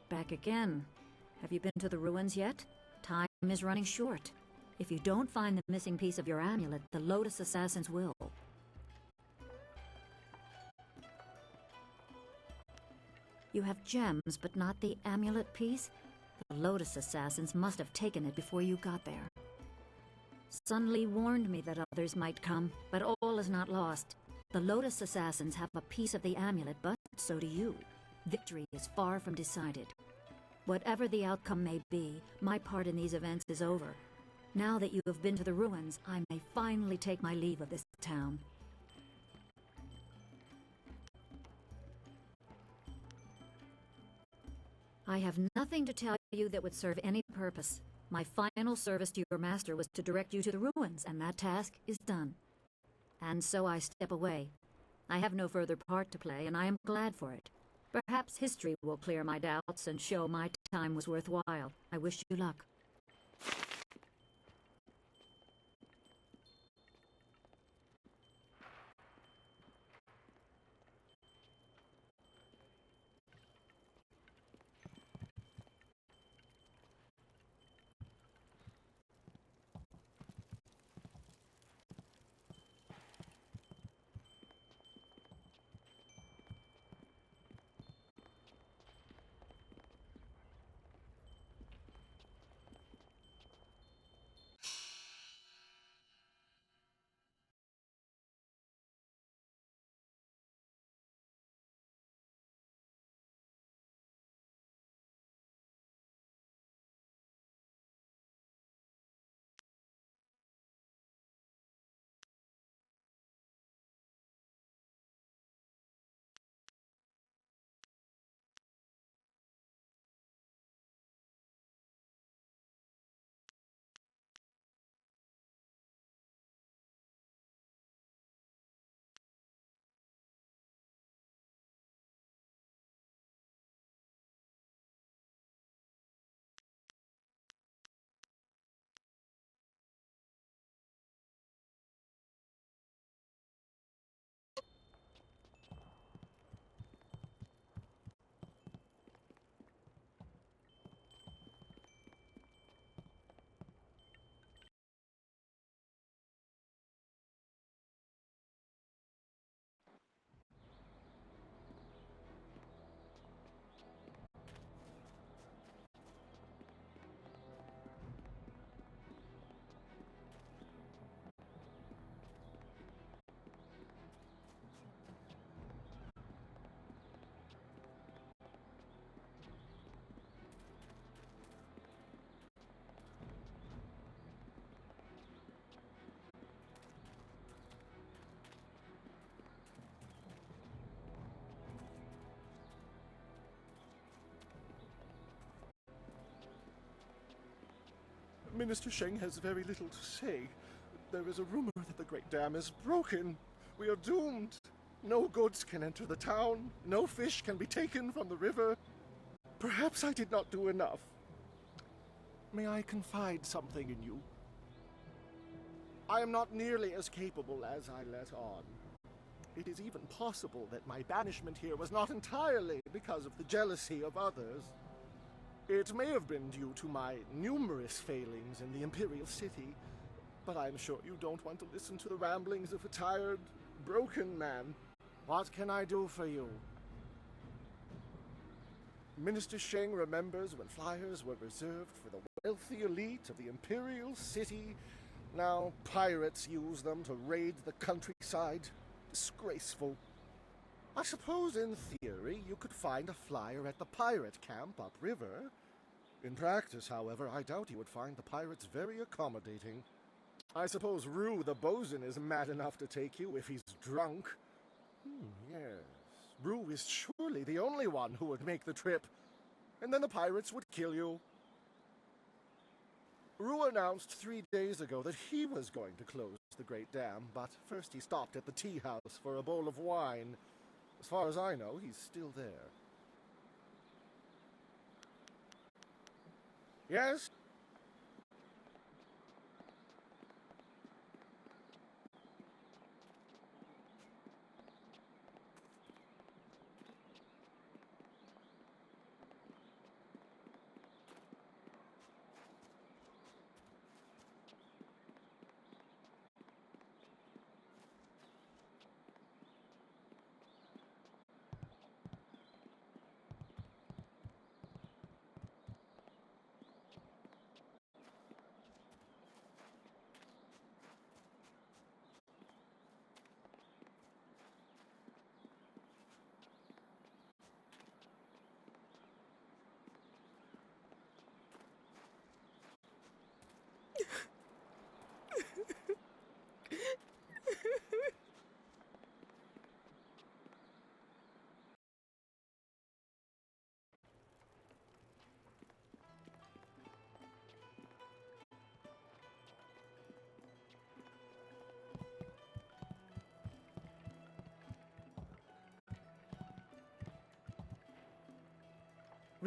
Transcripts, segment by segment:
back again. Have you been to the ruins yet? Time is running short. If you don't find the missing piece of your amulet, the Lotus Assassins will. You have gems, but not the amulet piece? The Lotus Assassins must have taken it before you got there. Sun Li warned me that others might come, but all is not lost. The Lotus Assassins have a piece of the amulet, but so do you. Victory is far from decided. Whatever the outcome may be, my part in these events is over. Now that you have been to the ruins, I may finally take my leave of this town. I have nothing to tell you that would serve any purpose. My final service to your master was to direct you to the ruins, and that task is done. And so I step away. I have no further part to play, and I am glad for it. Perhaps history will clear my doubts and show my time was worthwhile. I wish you luck. Minister Sheng has very little to say. There is a rumor that the Great Dam is broken. We are doomed. No goods can enter the town. No fish can be taken from the river. Perhaps I did not do enough. May I confide something in you? I am not nearly as capable as I let on. It is even possible that my banishment here was not entirely because of the jealousy of others. It may have been due to my numerous failings in the Imperial City, but I'm sure you don't want to listen to the ramblings of a tired, broken man. What can I do for you? Minister Sheng remembers when flyers were reserved for the wealthy elite of the Imperial City. Now pirates use them to raid the countryside. Disgraceful. I suppose in theory you could find a flyer at the pirate camp upriver. In practice, however, I doubt you would find the pirates very accommodating. I suppose Rue the bosun is mad enough to take you if he's drunk. Yes. Rue is surely the only one who would make the trip. And then the pirates would kill you. Rue announced 3 days ago that he was going to close the Great Dam, but first he stopped at the tea house for a bowl of wine. As far as I know, he's still there. Yes?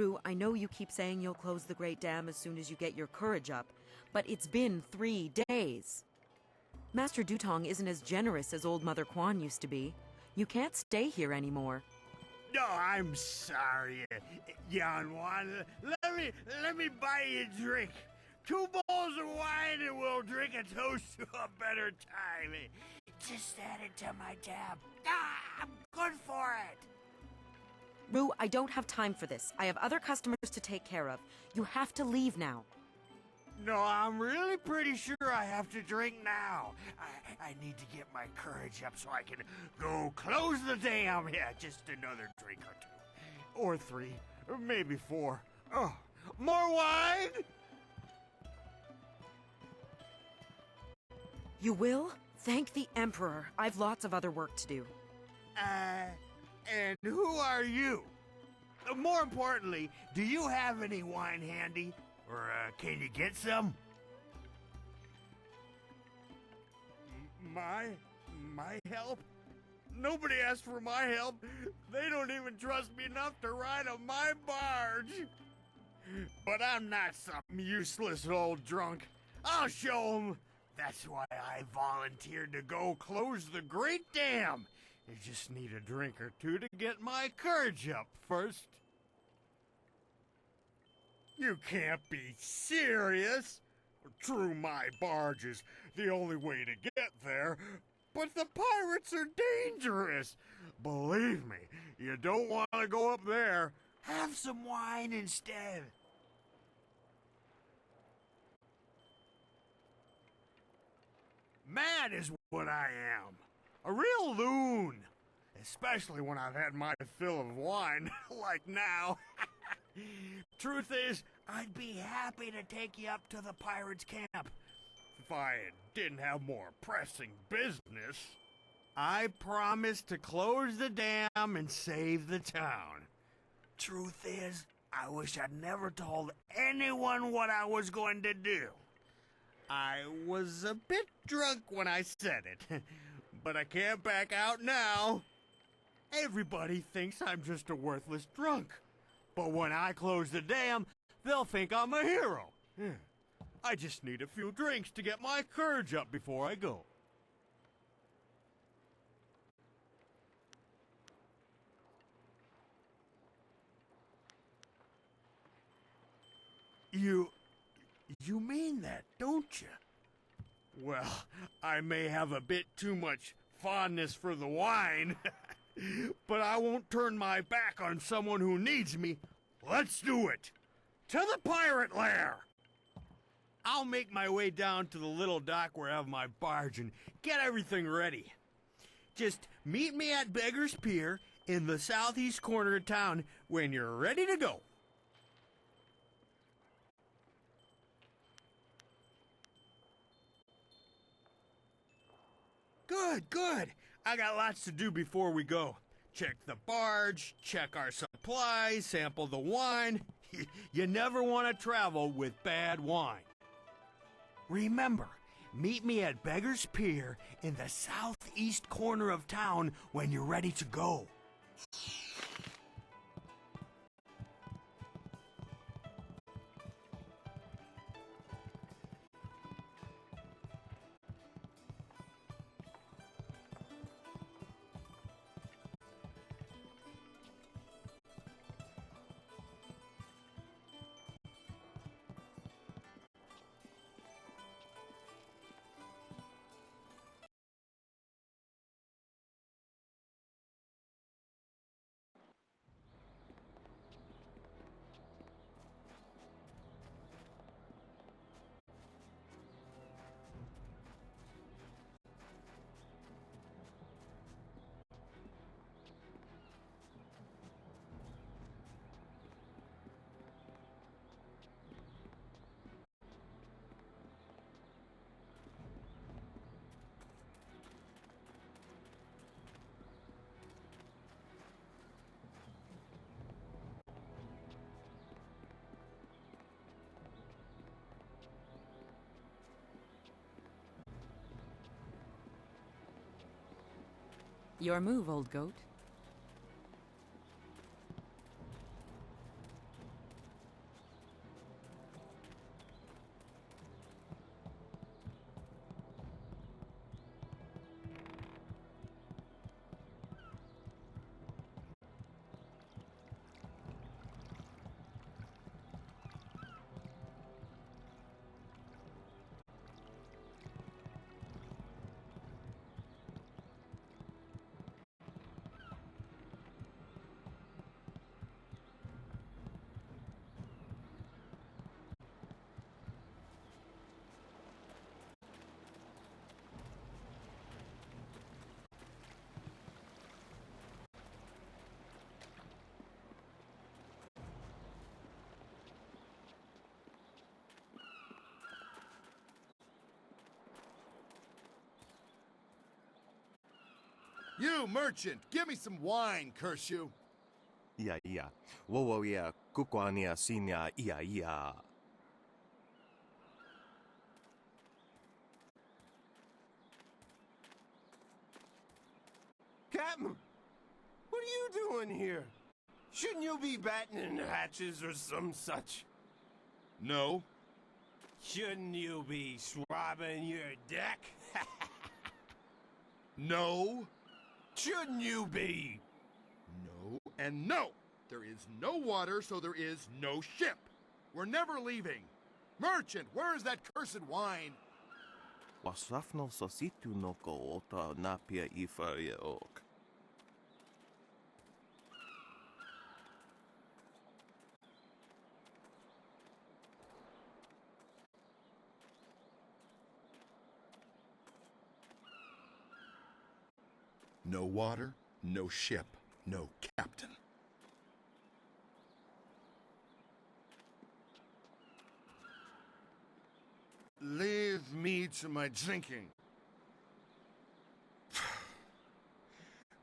Rue, I know you keep saying you'll close the Great Dam as soon as you get your courage up, but it's been 3 days. Master Dutong isn't as generous as old Mother Quan used to be. You can't stay here anymore. No, I'm sorry, young one. Let me buy you a drink. 2 bowls of wine and we'll drink a toast to a better time. Just add it to my tab. I'm good for it. Rue, I don't have time for this. I have other customers to take care of. You have to leave now. No, I'm really pretty sure I have to drink now. I need to get my courage up so I can go close the dam. Yeah, just another drink or 2. Or 3. Or maybe 4. Oh, more wine? You will? Thank the Emperor. I've lots of other work to do. And who are you? More importantly, do you have any wine handy? Or, can you get some? My help? Nobody asked for my help. They don't even trust me enough to ride on my barge. But I'm not some useless old drunk. I'll show 'em. That's why I volunteered to go close the Great Dam. I just need a drink or 2 to get my courage up first. You can't be serious. True, my barge is the only way to get there, but the pirates are dangerous. Believe me, you don't want to go up there. Have some wine instead. Mad is what I am. A real loon. Especially when I've had my fill of wine, like now. Truth is, I'd be happy to take you up to the pirates' camp. If I didn't have more pressing business. I promised to close the dam and save the town. Truth is, I wish I'd never told anyone what I was going to do. I was a bit drunk when I said it, but I can't back out now. Everybody thinks I'm just a worthless drunk. But when I close the dam, they'll think I'm a hero. I just need a few drinks to get my courage up before I go. You mean that, don't you? Well, I may have a bit too much fondness for the wine, but I won't turn my back on someone who needs me. Let's do it! To the pirate lair! I'll make my way down to the little dock where I have my barge and get everything ready. Just meet me at Beggar's Pier in the southeast corner of town when you're ready to go. Good. I got lots to do before we go. Check the barge, check our supplies, sample the wine. You never want to travel with bad wine. Remember, meet me at Beggar's Pier in the southeast corner of town when you're ready to go. Your move, old goat. You merchant, give me some wine, curse you. Ia ia. Wowo ia kukwania sinya ia ia. Captain, what are you doing here? Shouldn't you be battening hatches or some such? No. Shouldn't you be swabbing your deck? No. Shouldn't you be? No and no. There is no water, so there is no ship. We're never leaving. Merchant, where is that cursed wine? Wasafno sositu no ko ota napia ifa ia ok. No water, no ship, no captain. Leave me to my drinking.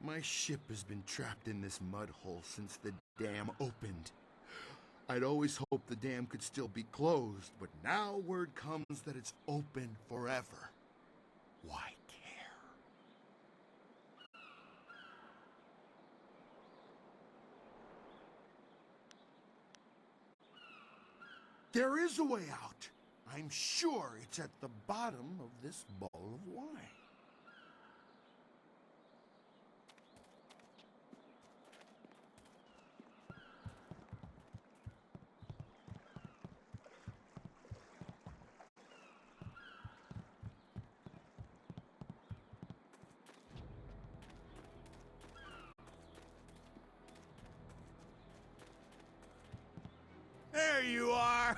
My ship has been trapped in this mud hole since the dam opened. I'd always hoped the dam could still be closed, but now word comes that it's open forever. Why care? There is a way out. I'm sure it's at the bottom of this bowl of wine. There you are!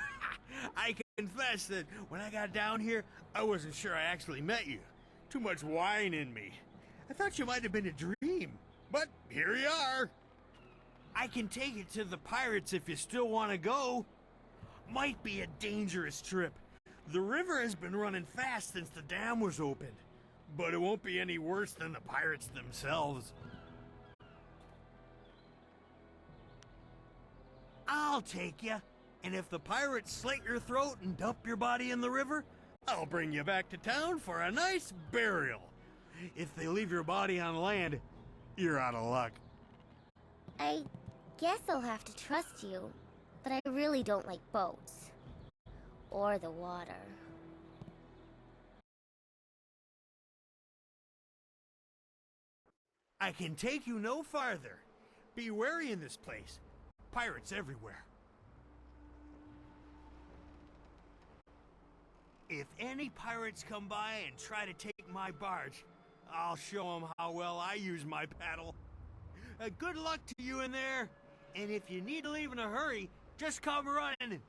I confess that when I got down here, I wasn't sure I actually met you. Too much wine in me. I thought you might have been a dream, but here you are. I can take you to the pirates if you still want to go. Might be a dangerous trip. The river has been running fast since the dam was opened, but it won't be any worse than the pirates themselves. I'll take you. And if the pirates slit your throat and dump your body in the river, I'll bring you back to town for a nice burial. If they leave your body on land, you're out of luck. I guess I'll have to trust you, but I really don't like boats. Or the water. I can take you no farther. Be wary in this place. Pirates everywhere. If any pirates come by and try to take my barge, I'll show them how well I use my paddle. Good luck to you in there, and if you need to leave in a hurry, just come running.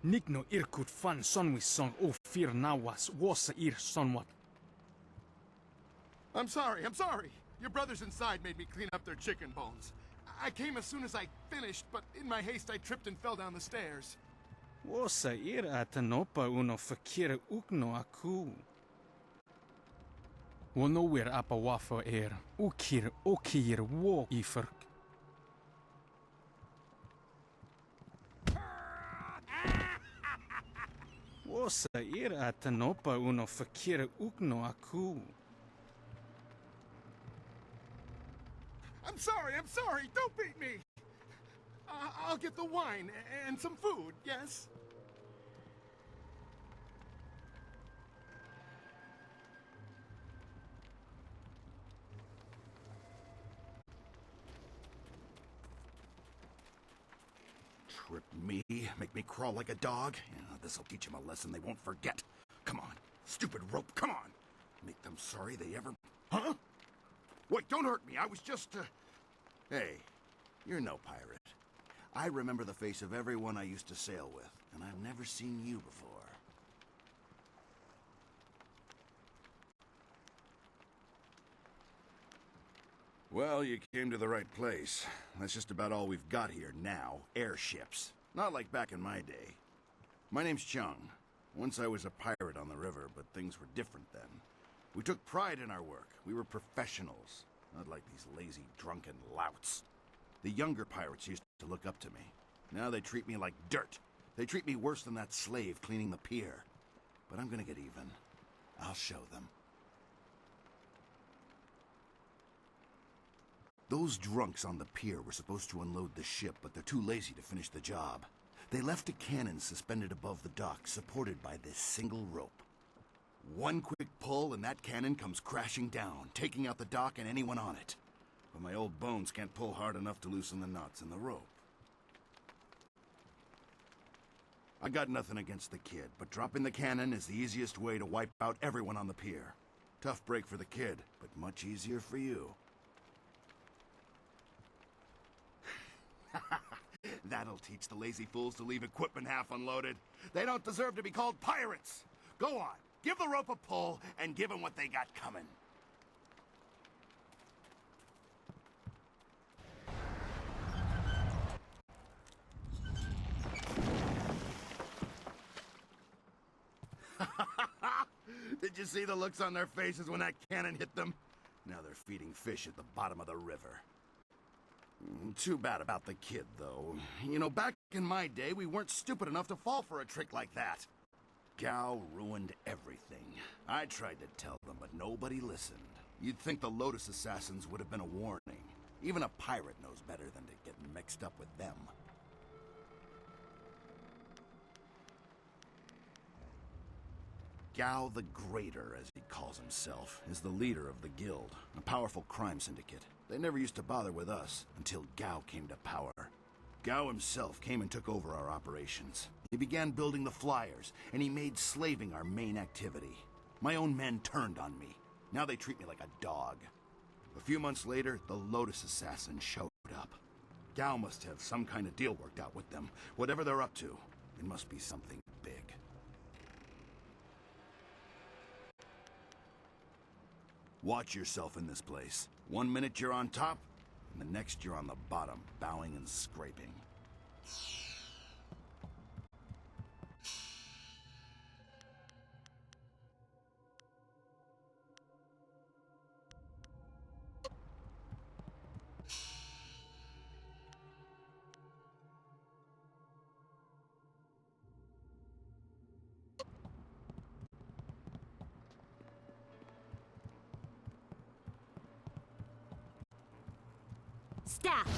Nikno irkut fan sonwison o fir nawas wasa ir sonwat. I'm sorry. Your brothers inside made me clean up their chicken bones. I came as soon as I finished, but in my haste I tripped and fell down the stairs. Wasa ir atanopa uno fakira ukno aku. Wono wir apa wafa ukir okir wo ifer. Wasa ir atanopa uno fakira ukno aku. I'm sorry. Don't beat me. I'll get the wine and some food, yes? Trip me, make me crawl like a dog. Yeah, this'll teach them a lesson they won't forget. Come on, stupid rope, come on. Make them sorry they ever... Huh? Wait, don't hurt me, I was just, Hey, you're no pirate. I remember the face of everyone I used to sail with, and I've never seen you before. Well, you came to the right place. That's just about all we've got here now, airships. Not like back in my day. My name's Chung. Once I was a pirate on the river, but things were different then. We took pride in our work. We were professionals, not like these lazy, drunken louts. The younger pirates used to look up to me. Now they treat me like dirt. They treat me worse than that slave cleaning the pier. But I'm gonna get even. I'll show them. Those drunks on the pier were supposed to unload the ship, but they're too lazy to finish the job. They left a cannon suspended above the dock, supported by this single rope. One quick pull and that cannon comes crashing down, taking out the dock and anyone on it. But my old bones can't pull hard enough to loosen the knots in the rope. I got nothing against the kid, but dropping the cannon is the easiest way to wipe out everyone on the pier. Tough break for the kid, but much easier for you. That'll teach the lazy fools to leave equipment half unloaded. They don't deserve to be called pirates. Go on, give the rope a pull and give them what they got coming. Did you see the looks on their faces when that cannon hit them? Now they're feeding fish at the bottom of the river. Too bad about the kid, though. You know, back in my day, we weren't stupid enough to fall for a trick like that. Gao ruined everything. I tried to tell them, but nobody listened. You'd think the Lotus Assassins would have been a warning. Even a pirate knows better than to get mixed up with them. Gao the Greater, as he calls himself, is the leader of the guild, a powerful crime syndicate. They never used to bother with us until Gao came to power. Gao himself came and took over our operations. He began building the flyers, and he made slaving our main activity. My own men turned on me. Now they treat me like a dog. A few months later, the Lotus Assassins showed up. Gao must have some kind of deal worked out with them. Whatever they're up to, it must be something big. Watch yourself in this place. 1 minute you're on top, and the next you're on the bottom, bowing and scraping. Staff!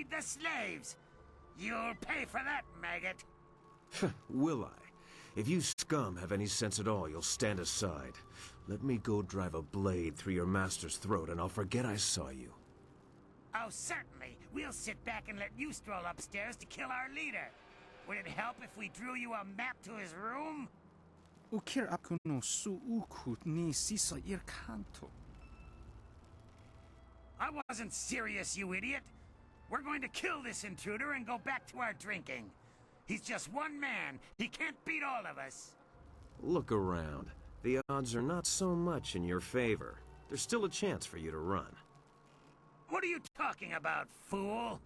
The slaves! You'll pay for that, maggot! Will I? If you scum have any sense at all, you'll stand aside. Let me go drive a blade through your master's throat and I'll forget I saw you. Oh, certainly. We'll sit back and let you stroll upstairs to kill our leader. Would it help if we drew you a map to his room? Ukir akuno su ukut ni siso ir kanto. I wasn't serious, you idiot. We're going to kill this intruder and go back to our drinking. He's just one man. He can't beat all of us. Look around. The odds are not so much in your favor. There's still a chance for you to run. What are you talking about, fool?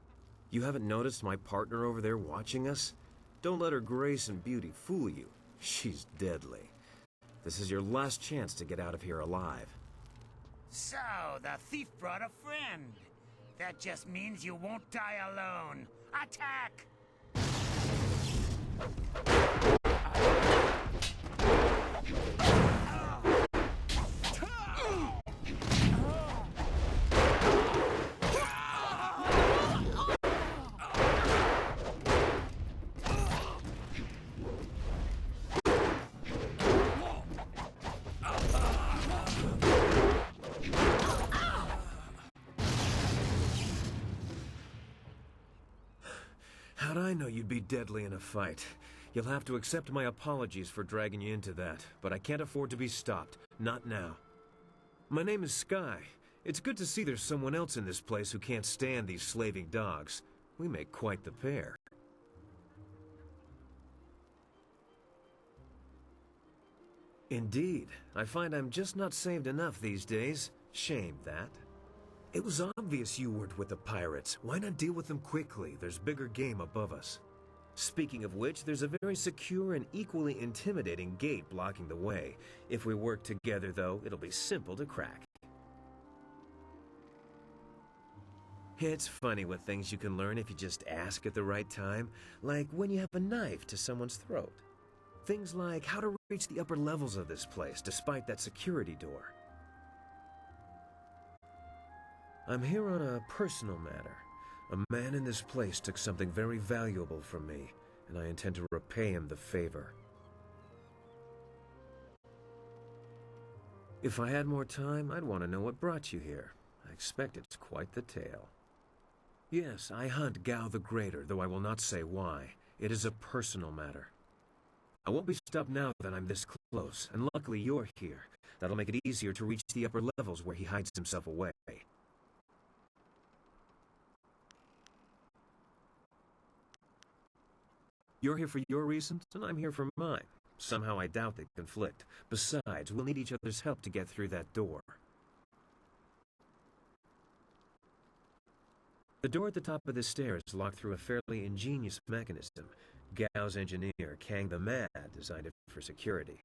You haven't noticed my partner over there watching us? Don't let her grace and beauty fool you. She's deadly. This is your last chance to get out of here alive. So, the thief brought a friend. That just means you won't die alone. Attack! How'd I know you'd be deadly in a fight? You'll have to accept my apologies for dragging you into that, but I can't afford to be stopped. Not now. My name is Sky. It's good to see there's someone else in this place who can't stand these slaving dogs. We make quite the pair. Indeed. I find I'm just not saved enough these days. Shame, that. It was obvious you weren't with the pirates. Why not deal with them quickly? There's bigger game above us. Speaking of which, there's a very secure and equally intimidating gate blocking the way. If we work together, though, it'll be simple to crack. It's funny what things you can learn if you just ask at the right time, like when you have a knife to someone's throat. Things like how to reach the upper levels of this place despite that security door. I'm here on a personal matter. A man in this place took something very valuable from me, and I intend to repay him the favor. If I had more time, I'd want to know what brought you here. I expect it's quite the tale. Yes, I hunt Gao the Greater, though I will not say why. It is a personal matter. I won't be stopped now that I'm this close, and luckily you're here. That'll make it easier to reach the upper levels where he hides himself away. You're here for your reasons, and I'm here for mine. Somehow I doubt they conflict. Besides, we'll need each other's help to get through that door. The door at the top of this stair is locked through a fairly ingenious mechanism. Gao's engineer, Kang the Mad, designed it for security.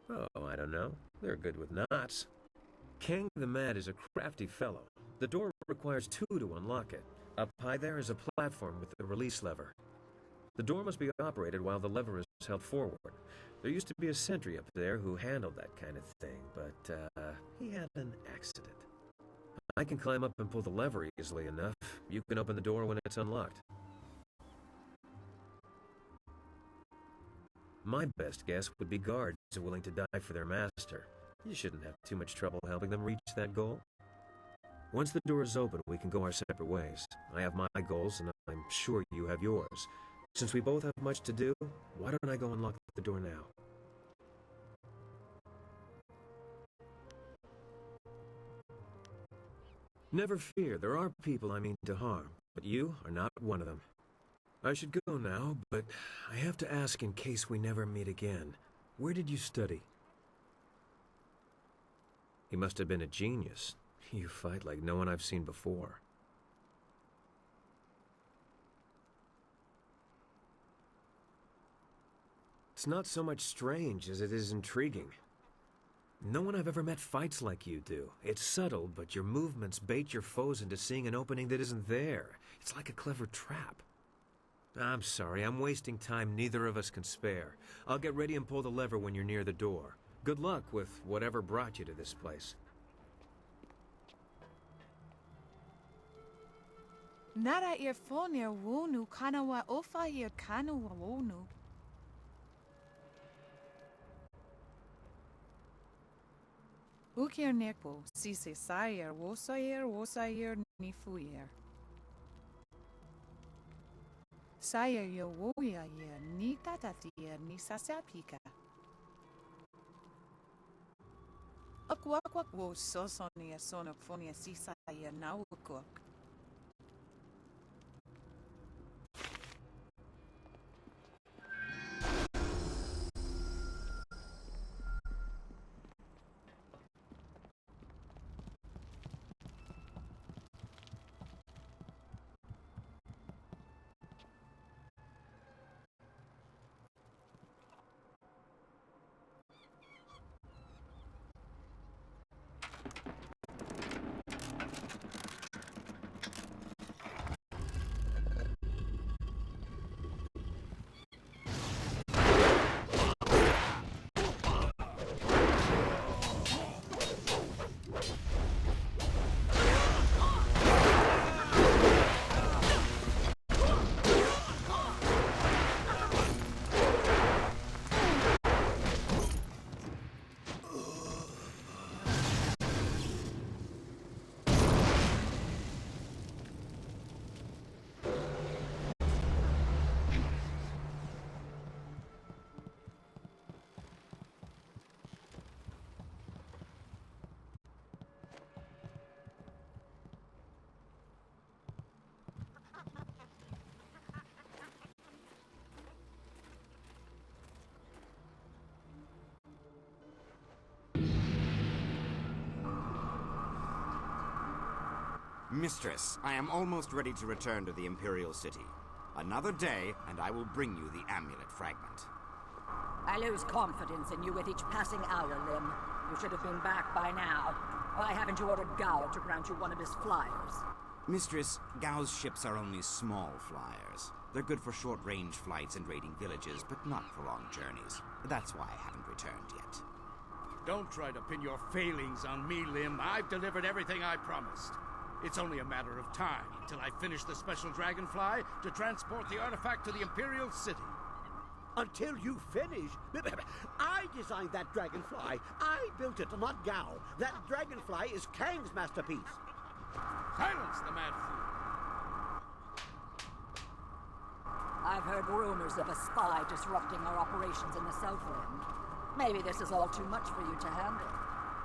Oh, I don't know. They're good with knots. Kang the Mad is a crafty fellow. The door requires two to unlock it. Up high there is a platform with a release lever. The door must be operated while the lever is held forward. There used to be a sentry up there who handled that kind of thing, but he had an accident. I can climb up and pull the lever easily enough. You can open the door when it's unlocked. My best guess would be guards willing to die for their master. You shouldn't have too much trouble helping them reach that goal. Once the door is open, we can go our separate ways. I have my goals, and I'm sure you have yours. Since we both have much to do, why don't I go and lock the door now? Never fear, there are people I mean to harm, but you are not one of them. I should go now, but I have to ask in case we never meet again. Where did you study? He must have been a genius. You fight like no one I've seen before. It's not so much strange as it is intriguing. No one I've ever met fights like you do. It's subtle, but your movements bait your foes into seeing an opening that isn't there. It's like a clever trap. I'm sorry, I'm wasting time neither of us can spare. I'll get ready and pull the lever when you're near the door. Good luck with whatever brought you to this place. Nara earphone wonu kanawa ofa ear kanawa wonu. Ukir nekpo, sise sayer wosayer nifuyer. Saya yo woya ye ni tatatia ni sasapika. Aquaquak wo sosonia sonophonia sisaya nawukok. Mistress, I am almost ready to return to the Imperial City. Another day, and I will bring you the amulet fragment. I lose confidence in you with each passing hour, Lim. You should have been back by now. Why haven't you ordered Gao to grant you one of his flyers? Mistress, Gao's ships are only small flyers. They're good for short-range flights and raiding villages, but not for long journeys. That's why I haven't returned yet. Don't try to pin your failings on me, Lim. I've delivered everything I promised. It's only a matter of time until I finish the special dragonfly to transport the artifact to the Imperial City. Until you finish? I designed that dragonfly. I built it, not Gao. That dragonfly is Kang's masterpiece. Silence the mad fool! I've heard rumors of a spy disrupting our operations in the Southland. Maybe this is all too much for you to handle.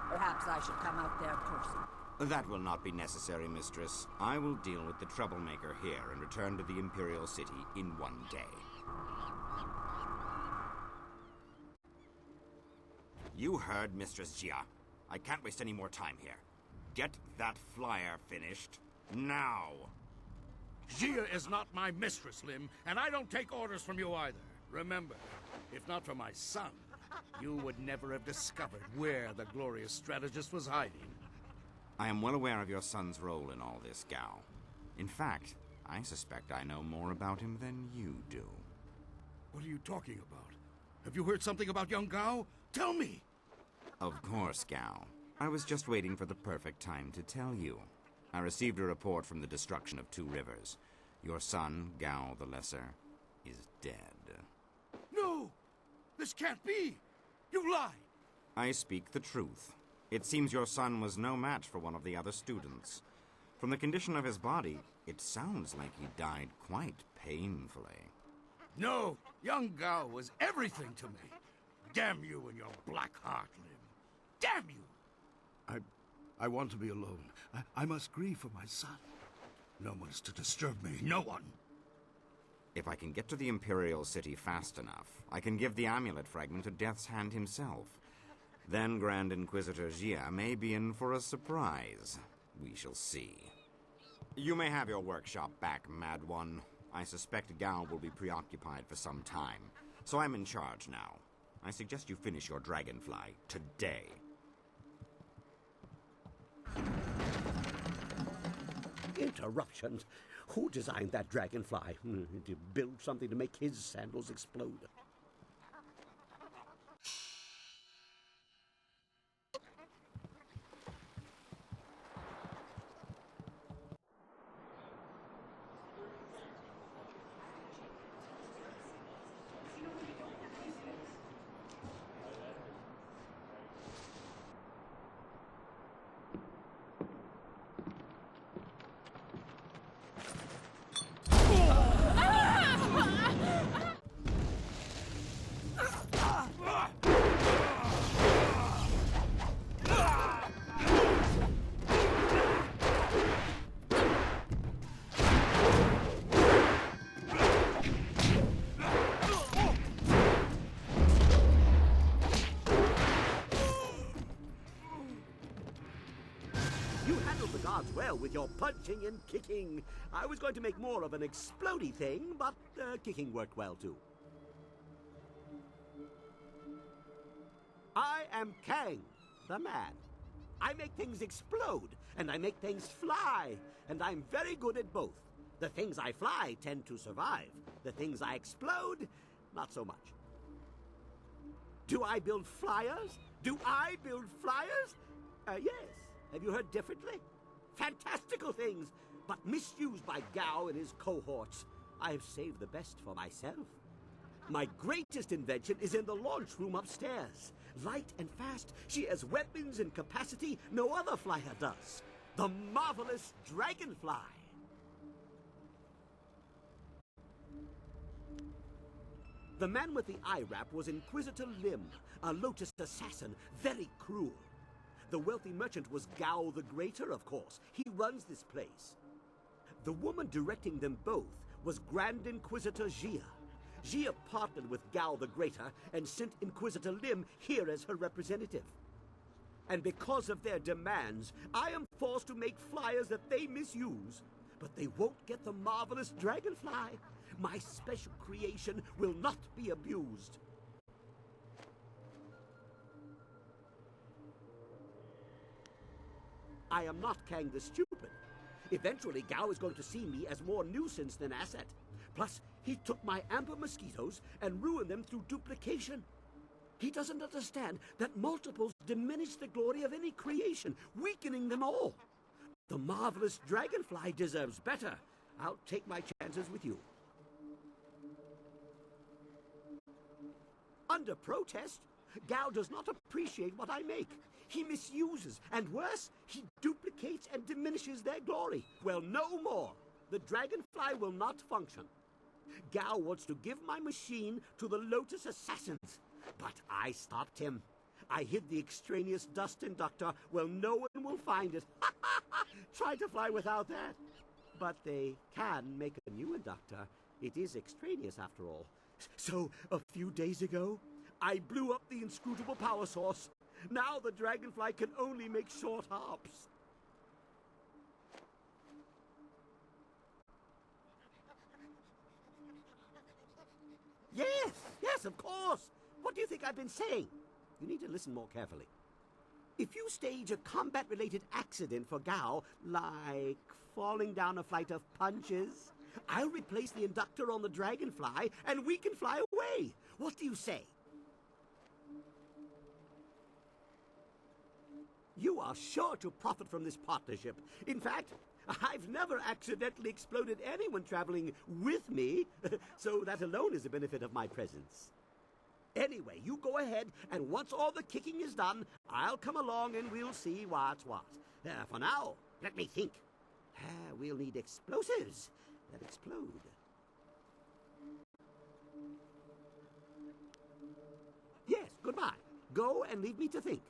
Perhaps I should come out there personally. That will not be necessary, Mistress. I will deal with the troublemaker here and return to the Imperial City in one day. You heard Mistress Jia. I can't waste any more time here. Get that flyer finished now. Jia is not my mistress, Lim, and I don't take orders from you either. Remember, if not for my son, you would never have discovered where the glorious strategist was hiding. I am well aware of your son's role in all this, Gao. In fact, I suspect I know more about him than you do. What are you talking about? Have you heard something about young Gao? Tell me! Of course, Gao. I was just waiting for the perfect time to tell you. I received a report from the destruction of 2 rivers. Your son, Gao the Lesser, is dead. No! This can't be! You lie! I speak the truth. It seems your son was no match for one of the other students. From the condition of his body, it sounds like he died quite painfully. No! Young Gao was everything to me. Damn you and your black heart, Lim. Damn you! I want to be alone. I must grieve for my son. No one's to disturb me. No one. If I can get to the Imperial City fast enough, I can give the amulet fragment to Death's Hand himself. Then Grand Inquisitor Jia may be in for a surprise. We shall see. You may have your workshop back, Mad One. I suspect Gao will be preoccupied for some time, so I'm in charge now. I suggest you finish your dragonfly today. Interruptions? Who designed that dragonfly? To build something to make his sandals explode. well with your punching and kicking. I was going to make more of an explodey thing, but kicking worked well too. I am Kang, the man. I make things explode, and I make things fly, and I'm very good at both. The things I fly tend to survive. The things I explode, not so much. Do I build flyers? Do I build flyers? Yes. Have you heard differently? Fantastical things, but misused by Gao and his cohorts. I have saved the best for myself. My greatest invention is in the launch room upstairs. Light and fast, she has weapons and capacity no other flyer does. The marvelous Dragonfly. The man with the eye wrap was Inquisitor Lim, a Lotus assassin, very cruel. The wealthy merchant was Gao the Greater, of course. He runs this place. The woman directing them both was Grand Inquisitor Jia. Jia partnered with Gao the Greater and sent Inquisitor Lim here as her representative. And because of their demands, I am forced to make flyers that they misuse. But they won't get the marvelous Dragonfly. My special creation will not be abused. I am not Kang the Stupid. Eventually, Gao is going to see me as more nuisance than asset. Plus, he took my amber mosquitoes and ruined them through duplication. He doesn't understand that multiples diminish the glory of any creation, weakening them all. The marvelous Dragonfly deserves better. I'll take my chances with you. Under protest, Gao does not appreciate what I make. He misuses, and worse, he duplicates and diminishes their glory. Well, no more. The Dragonfly will not function. Gao wants to give my machine to the Lotus assassins, but I stopped him. I hid the extraneous dust inductor where no one will find it. Try to fly without that. But they can make a new inductor. It is extraneous after all. So, a few days ago, I blew up the inscrutable power source. Now the Dragonfly can only make short hops. Yes, of course. What do you think I've been saying? You need to listen more carefully. If you stage a combat-related accident for Gao, like falling down a flight of punches, I'll replace the inductor on the Dragonfly, and we can fly away. What do you say? You are sure to profit from this partnership. In fact, I've never accidentally exploded anyone traveling with me, so that alone is the benefit of my presence. Anyway, you go ahead, and once all the kicking is done, I'll come along and we'll see what's what. For now, let me think. We'll need explosives that explode. Yes, goodbye. Go and leave me to think.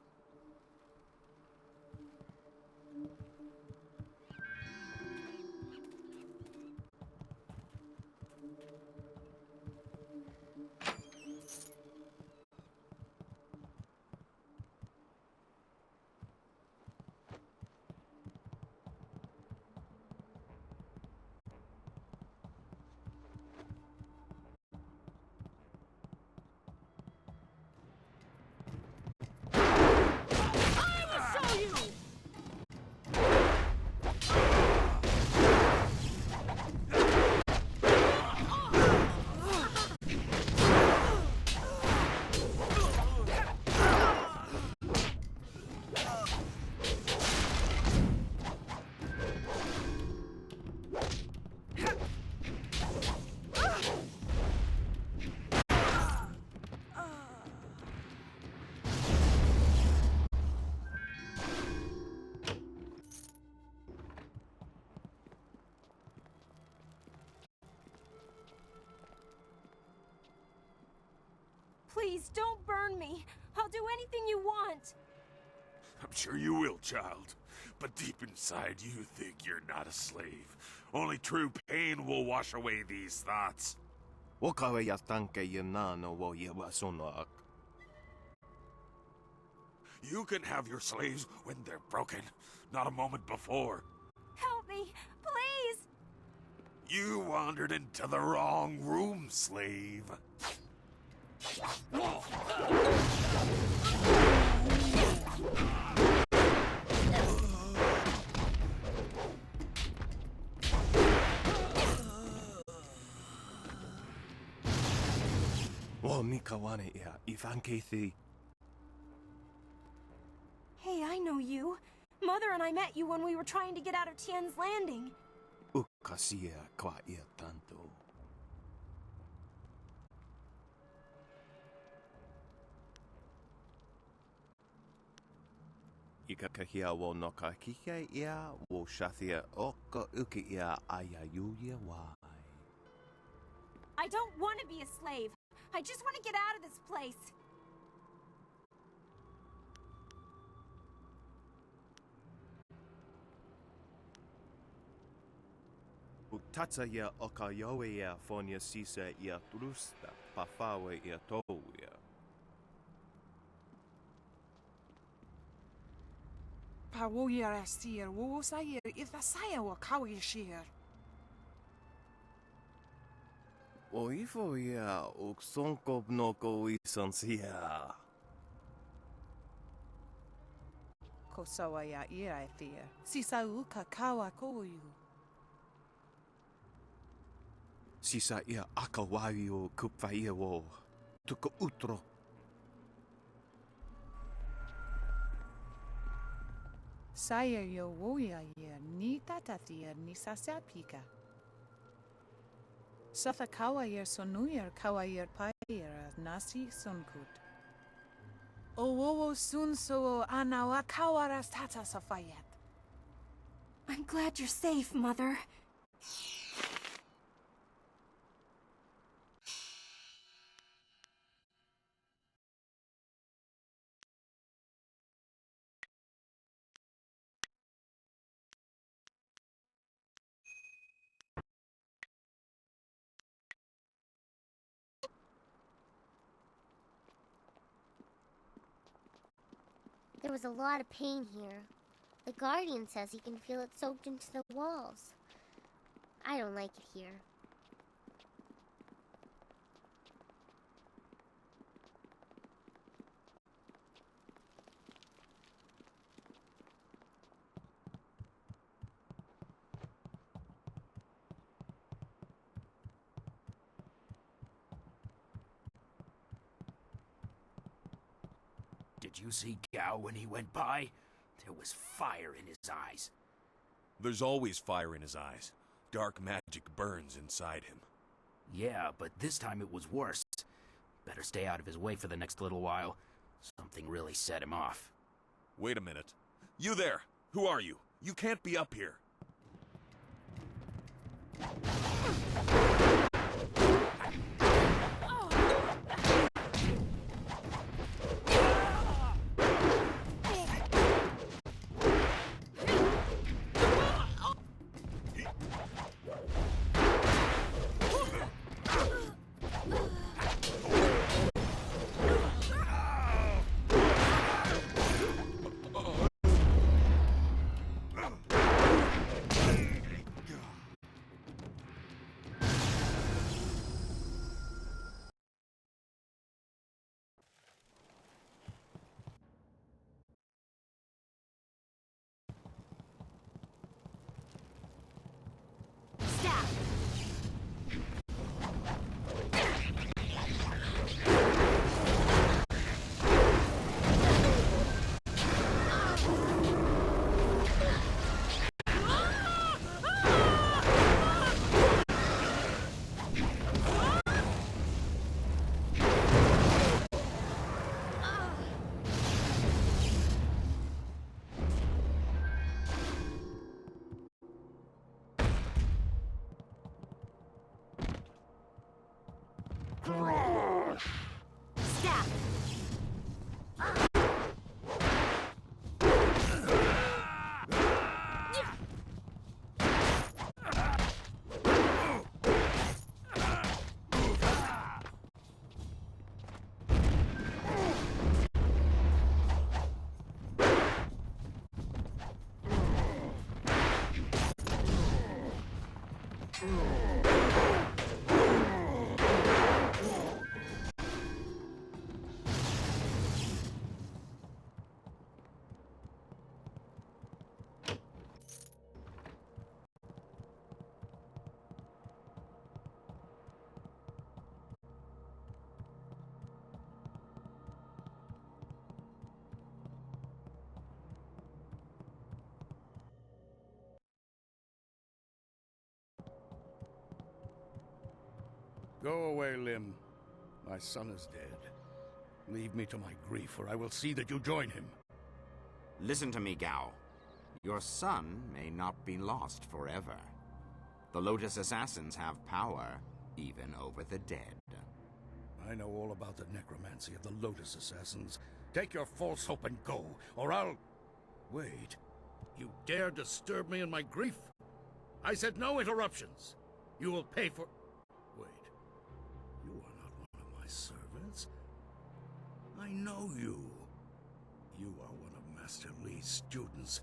Please, don't burn me. I'll do anything you want. I'm sure you will, child. But deep inside, you think you're not a slave. Only true pain will wash away these thoughts. You can have your slaves when they're broken, not a moment before. You wandered into the wrong room, slave. Wo mikawane ia ifankethi. Hey, I know you. Mother and I met you when we were trying to get out of Tien's Landing. Ukasia kwa ia tanto. Ika kahia wo no ka kike ia wo shathia oka uki ia ayayuya wai. I don't want to be a slave. I just want to get out of this place. Utatsa ia oka yoe ia fonia sisa ia trusta pafawe ia touia. Pawoyar astir, wo sayir, if the saya wa kawi sheer. O ifo ia uksonko noko isansia. Kosawa ya ira thea. Sisa uka kawa koyu. Sisa ia akawawi o kupfaia wo. Tuko utro. Saya yo woya ya ni tatathia ni sasapika. Satha kawa yer sonuyar kawa yer payer nasi sonkut. O wowo sun so anawa kawaras tata safayat. I'm glad you're safe, Mother. There was a lot of pain here. The Guardian says he can feel it soaked into the walls. I don't like it here. Did you see Gao when he went by? There was fire in his eyes. There's always fire in his eyes. Dark magic burns inside him. Yeah, but this time it was worse. Better stay out of his way for the next little while. Something really set him off. Wait a minute. You there! Who are you? You can't be up here. Go away, Lim. My son is dead. Leave me to my grief, or I will see that you join him. Listen to me, Gao. Your son may not be lost forever. The Lotus Assassins have power, even over the dead. I know all about the necromancy of the Lotus Assassins. Take your false hope and go, or I'll... Wait. You dare disturb me in my grief? I said no interruptions. You will pay for... Wait. You are not one of my servants. I know you. You are one of Master Li's students.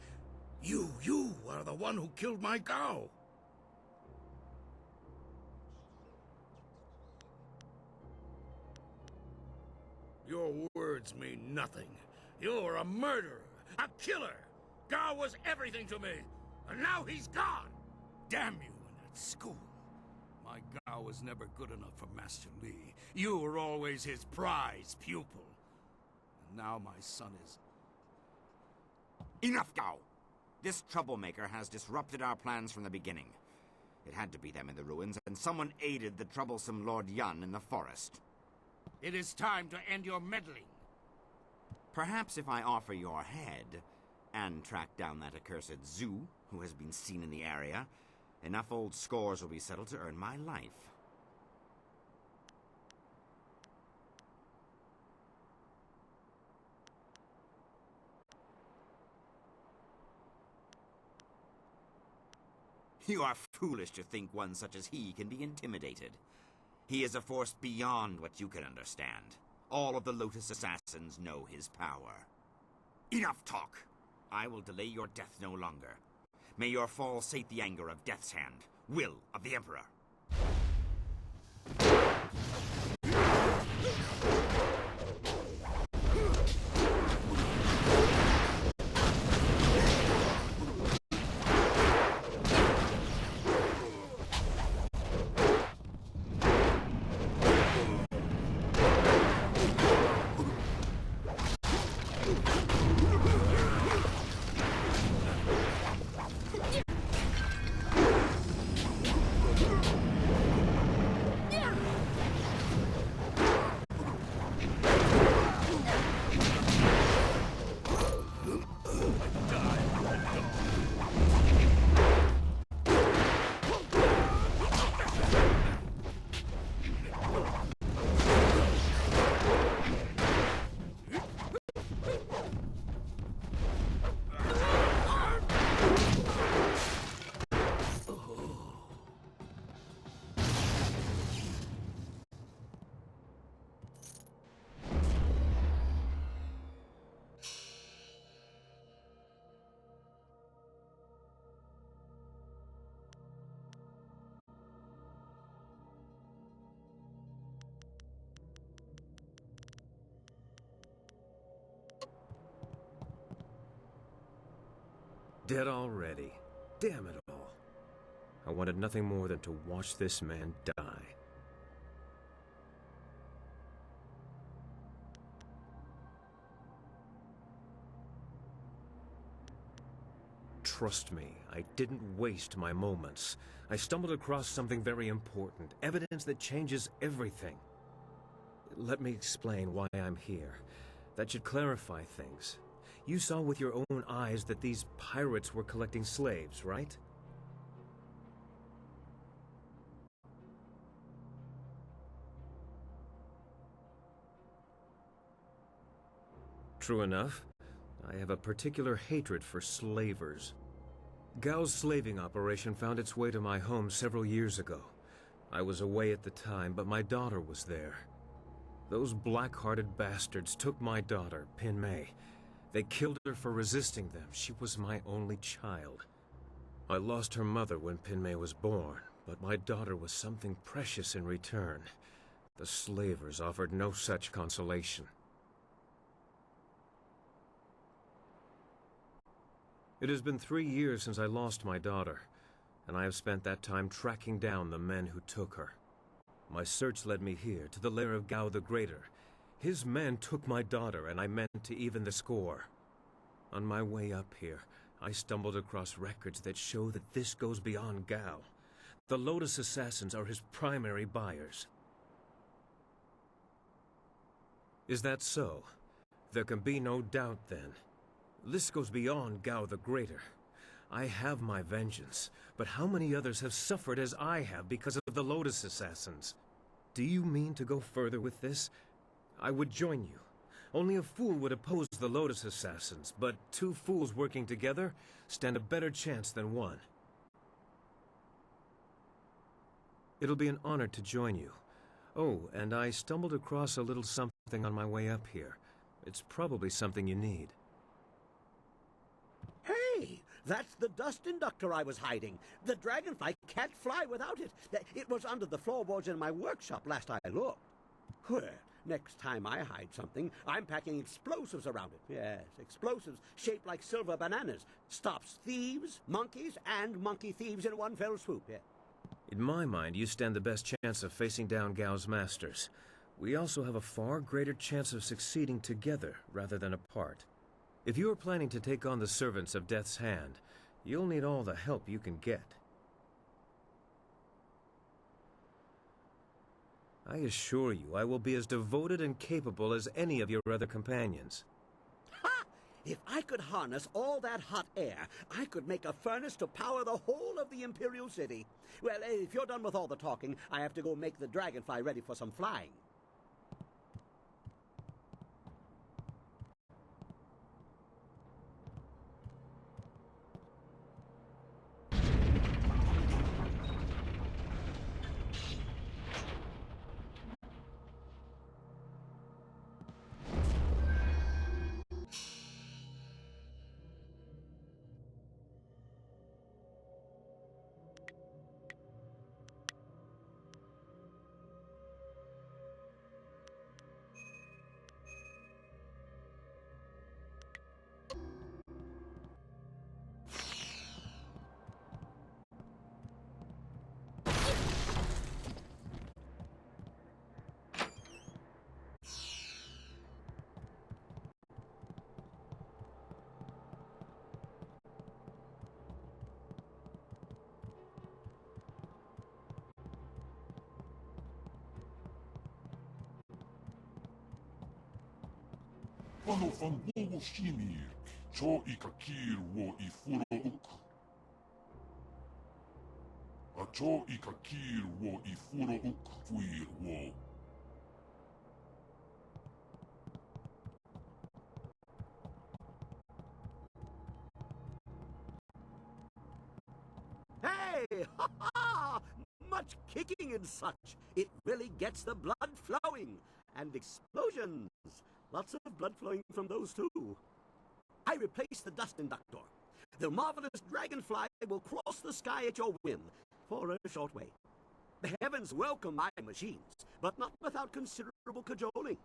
You are the one who killed my Gao. Your words mean nothing. You're a murderer, a killer. Gao was everything to me, and now he's gone. Damn you and that school. My Gao was never good enough for Master Li. You were always his prize pupil. And now my son is... Enough, Gao! This troublemaker has disrupted our plans from the beginning. It had to be them in the ruins, and someone aided the troublesome Lord Yun in the forest. It is time to end your meddling. Perhaps if I offer your head, and track down that accursed Zhu, who has been seen in the area, enough old scores will be settled to earn my life. You are foolish to think one such as he can be intimidated. He is a force beyond what you can understand. All of the Lotus Assassins know his power. Enough talk! I will delay your death no longer. May your fall sate the anger of Death's Hand, will of the Emperor. Dead already. Damn it all. I wanted nothing more than to watch this man die. Trust me, I didn't waste my moments. I stumbled across something very important, evidence that changes everything. Let me explain why I'm here. That should clarify things. You saw with your own eyes that these pirates were collecting slaves, right? True enough. I have a particular hatred for slavers. Gao's slaving operation found its way to my home several years ago. I was away at the time, but my daughter was there. Those black-hearted bastards took my daughter, Pin Mei. They killed her for resisting them. She was my only child. I lost her mother when Pin Mei was born, But my daughter was something precious in return. The slavers offered no such consolation. It has been 3 years since I lost my daughter, and I have spent that time tracking down the men who took her. My search led me here, to the lair of Gao the Greater. His men took my daughter, and I meant to even the score. On my way up here, I stumbled across records that show that this goes beyond Gao. The Lotus Assassins are his primary buyers. Is that so? There can be no doubt, then. This goes beyond Gao the Greater. I have my vengeance, but how many others have suffered as I have because of the Lotus Assassins? Do you mean to go further with this? I would join you. Only a fool would oppose the Lotus Assassins, but 2 fools working together stand a better chance than one. It'll be an honor to join you. Oh, and I stumbled across a little something on my way up here. It's probably something you need. Hey, that's the dust inductor I was hiding. The dragonfly can't fly without it. It was under the floorboards in my workshop last I looked. Well, next time I hide something, I'm packing explosives around it. Yes, explosives shaped like silver bananas. Stops thieves, monkeys, and monkey thieves in one fell swoop. Yeah. In my mind, you stand the best chance of facing down Gao's masters. We also have a far greater chance of succeeding together rather than apart. If you are planning to take on the servants of Death's Hand, you'll need all the help you can get. I assure you, I will be as devoted and capable as any of your other companions. Ha! If I could harness all that hot air, I could make a furnace to power the whole of the Imperial City. Well, if you're done with all the talking, I have to go make the dragonfly ready for some flying. Pano fangogo shinir, cho ikakir wo ifuro uk. A cho ikakir wo ifuro uk fuir wo. Hey! Ha ha! Much kicking and such. It really gets the blood flowing. And explosions. Lots of blood flowing from those too. I replaced the dust inductor. The marvelous dragonfly will cross the sky at your whim for a short way. The heavens welcome my machines, but not without considerable cajoling.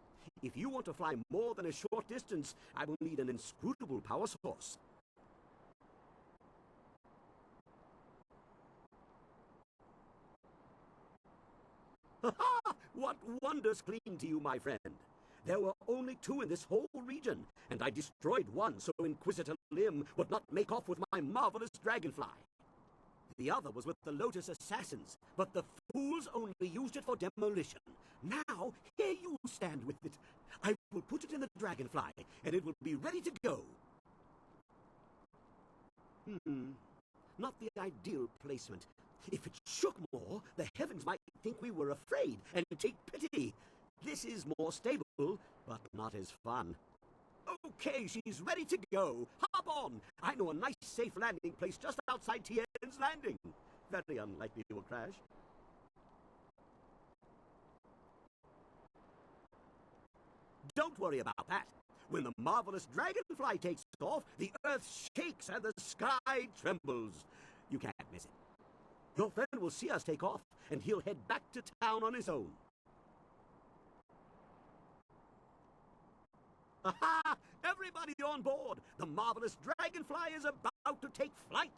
If you want to fly more than a short distance, I will need an inscrutable power source. Ha-ha! What wonders cling to you, my friend? There were only 2 in this whole region, and I destroyed one so Inquisitor Lim would not make off with my marvelous dragonfly. The other was with the Lotus Assassins, but the fools only used it for demolition. Now, here you stand with it. I will put it in the dragonfly, and it will be ready to go. Not the ideal placement. If it shook more, the heavens might think we were afraid and take pity. This is more stable, but not as fun. Okay, she's ready to go. Hop on! I know a nice, safe landing place just outside Tien's Landing. Very unlikely it will crash. Don't worry about that. When the marvelous dragonfly takes off, the earth shakes and the sky trembles. You can't miss it. Your friend will see us take off, and he'll head back to town on his own. Aha! Everybody on board! The marvelous dragonfly is about to take flight!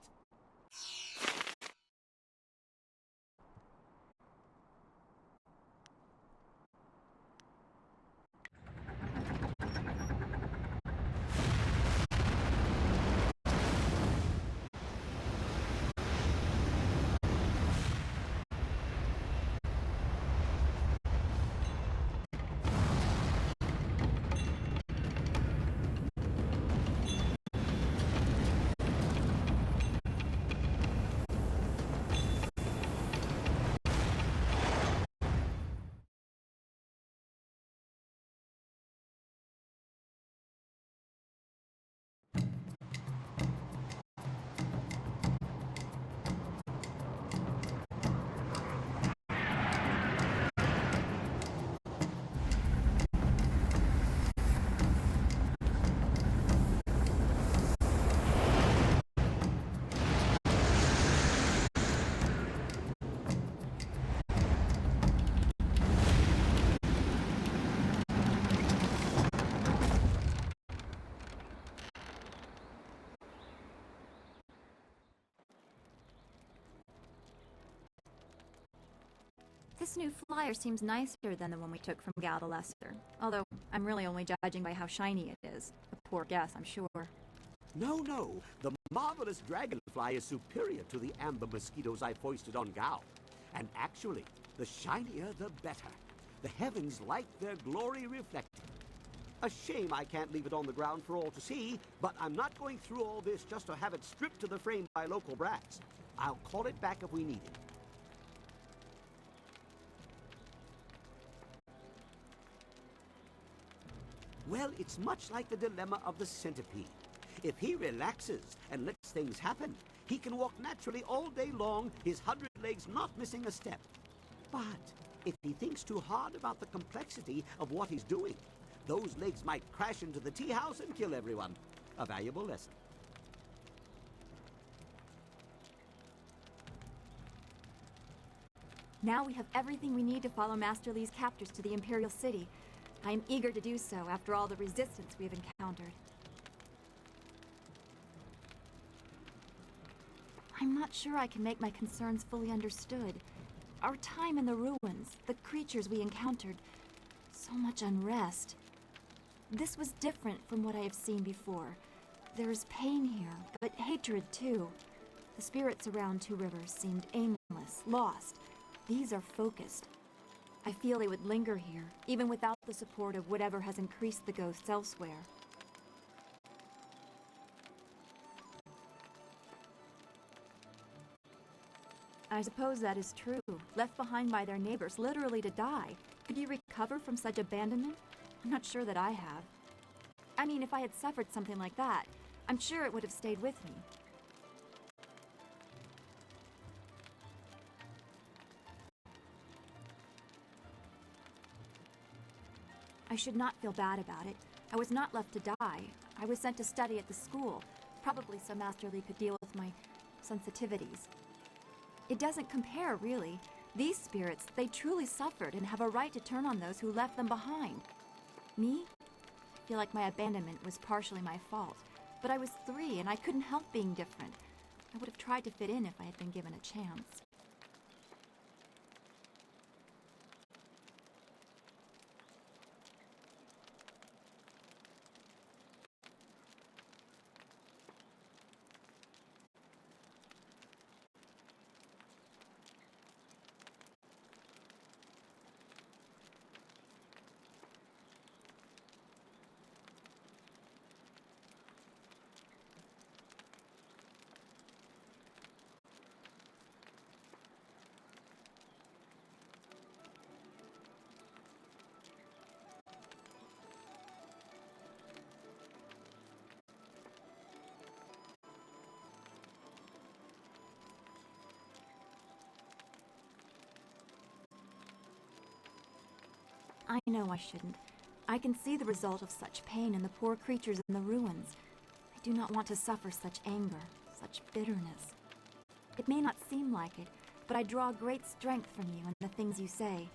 This new flyer seems nicer than the one we took from Gal the Lesser. Although, I'm really only judging by how shiny it is. A poor guess, I'm sure. No. The marvelous dragonfly is superior to the amber mosquitoes I foisted on Gao. And actually, the shinier the better. The heavens like their glory reflected. A shame I can't leave it on the ground for all to see, but I'm not going through all this just to have it stripped to the frame by local brats. I'll call it back if we need it. Well, it's much like the dilemma of the centipede. If he relaxes and lets things happen, he can walk naturally all day long, his 100 legs not missing a step. But if he thinks too hard about the complexity of what he's doing, those legs might crash into the tea house and kill everyone. A valuable lesson. Now we have everything we need to follow Master Li's captors to the Imperial City. I am eager to do so after all the resistance we have encountered. I'm not sure I can make my concerns fully understood. Our time in the ruins, the creatures we encountered, so much unrest. This was different from what I have seen before. There is pain here, but hatred too. The spirits around Two Rivers seemed aimless, lost. These are focused. I feel they would linger here, even without the support of whatever has increased the ghosts elsewhere. I suppose that is true. Left behind by their neighbors, literally to die. Could you recover from such abandonment? I'm not sure that I have. I mean, if I had suffered something like that, I'm sure it would have stayed with me. I should not feel bad about it. I was not left to die. I was sent to study at the school, probably so Master Li could deal with my sensitivities. It doesn't compare, really. These spirits, they truly suffered and have a right to turn on those who left them behind. Me? I feel like my abandonment was partially my fault, but I was 3 and I couldn't help being different. I would have tried to fit in if I had been given a chance. I know I shouldn't. I can see the result of such pain in the poor creatures in the ruins. I do not want to suffer such anger, such bitterness. It may not seem like it, but I draw great strength from you and the things you say.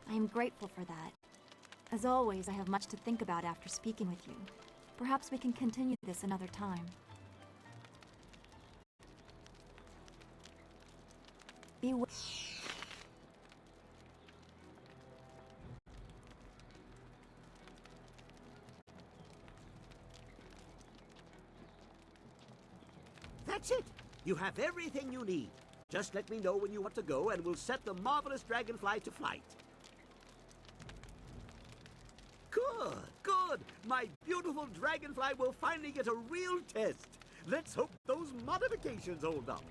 I am grateful for that. As always, I have much to think about after speaking with you. Perhaps we can continue this another time. Be well. That's it. You have everything you need. Just let me know when you want to go, and we'll set the marvelous dragonfly to flight. Good, good. My beautiful dragonfly will finally get a real test. Let's hope those modifications hold up.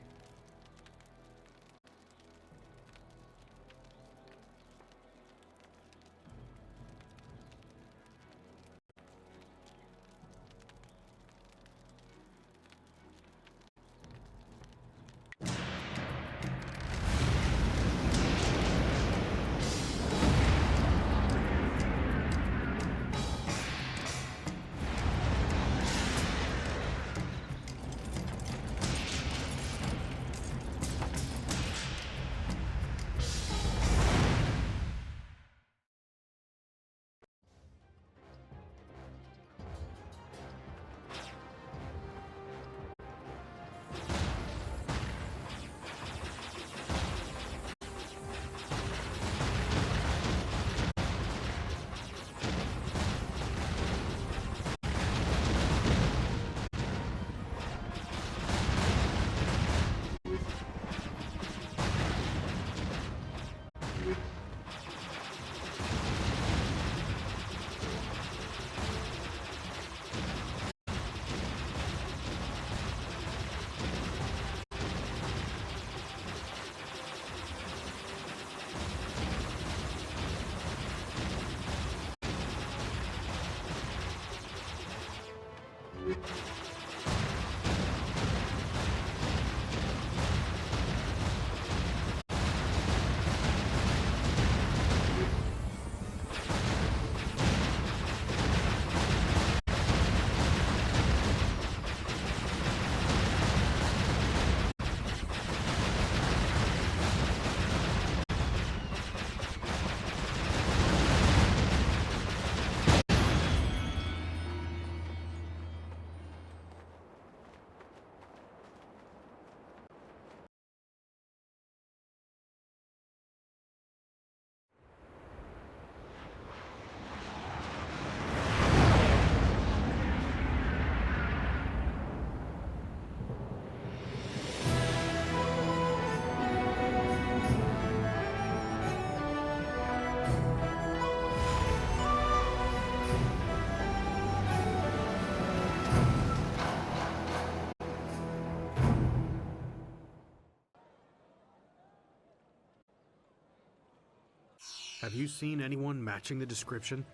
Have you seen anyone matching the description?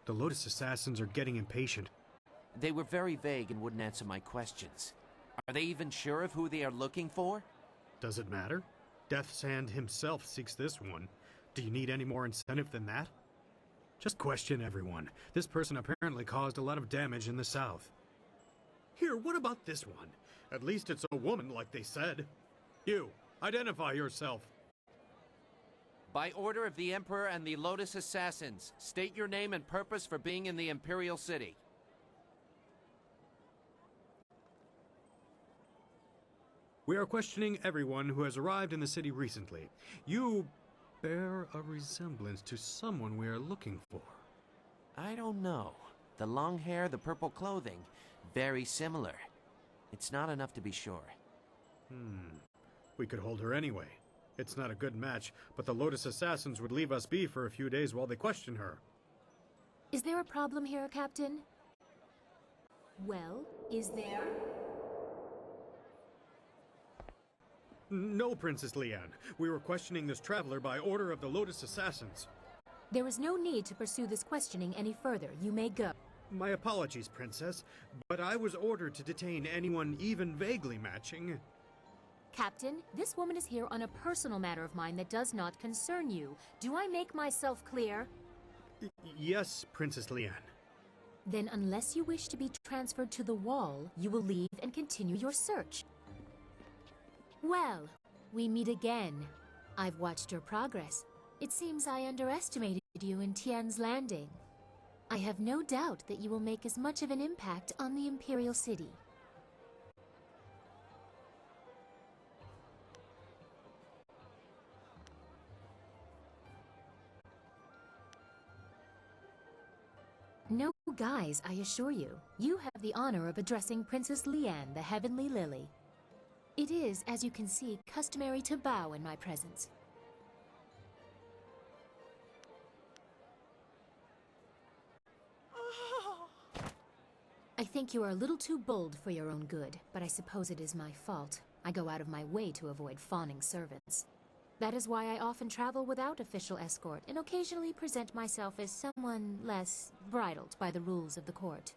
The Lotus Assassins are getting impatient. They were very vague and wouldn't answer my questions. Are they even sure of who they are looking for? Does it matter? Death's Hand himself seeks this one. Do you need any more incentive than that? Just question everyone. This person apparently caused a lot of damage in the south. Here, what about this one? At least it's a woman, like they said. You, identify yourself. By order of the Emperor and the Lotus Assassins, state your name and purpose for being in the Imperial City. We are questioning everyone who has arrived in the city recently. You bear a resemblance to someone we are looking for. I don't know. The long hair, the purple clothing, very similar. It's not enough to be sure. We could hold her anyway. It's not a good match, but the Lotus Assassins would leave us be for a few days while they question her. Is there a problem here, Captain? Well, is there? No, Princess Leanne. We were questioning this traveler by order of the Lotus Assassins. There is no need to pursue this questioning any further. You may go. My apologies, Princess, but I was ordered to detain anyone even vaguely matching. Captain, this woman is here on a personal matter of mine that does not concern you. Do I make myself clear? Yes, Princess Leanne. Then unless you wish to be transferred to the wall, you will leave and continue your search. Well, we meet again. I've watched your progress. It seems I underestimated you in Tian's Landing. I have no doubt that you will make as much of an impact on the Imperial City. No, guys, I assure you. You have the honor of addressing Princess Liane, the Heavenly Lily. It is, as you can see, customary to bow in my presence. I think you are a little too bold for your own good, but I suppose it is my fault. I go out of my way to avoid fawning servants. That is why I often travel without official escort and occasionally present myself as someone less bridled by the rules of the court.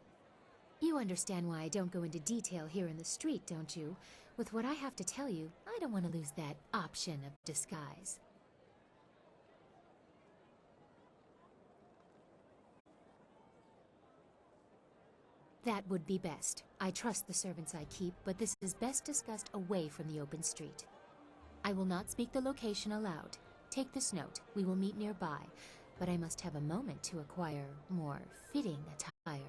You understand why I don't go into detail here in the street, don't you? With what I have to tell you, I don't want to lose that option of disguise. That would be best. I trust the servants I keep, but this is best discussed away from the open street. I will not speak the location aloud. Take this note. We will meet nearby, but I must have a moment to acquire more fitting attire.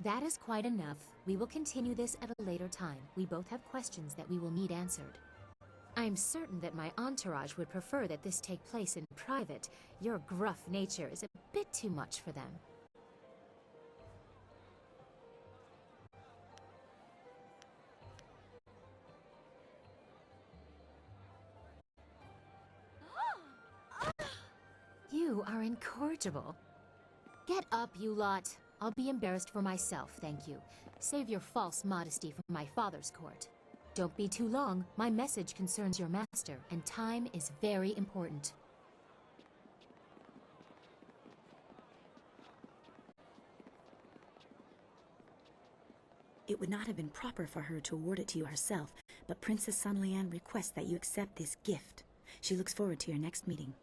That is quite enough. We will continue this at a later time. We both have questions that we will need answered. I'm certain that my entourage would prefer that this take place in private. Your gruff nature is a bit too much for them. You are incorrigible. Get up, you lot. I'll be embarrassed for myself, thank you. Save your false modesty for my father's court. Don't be too long. My message concerns your master, and time is very important. It would not have been proper for her to award it to you herself, but Princess Sun Lian requests that you accept this gift. She looks forward to your next meeting.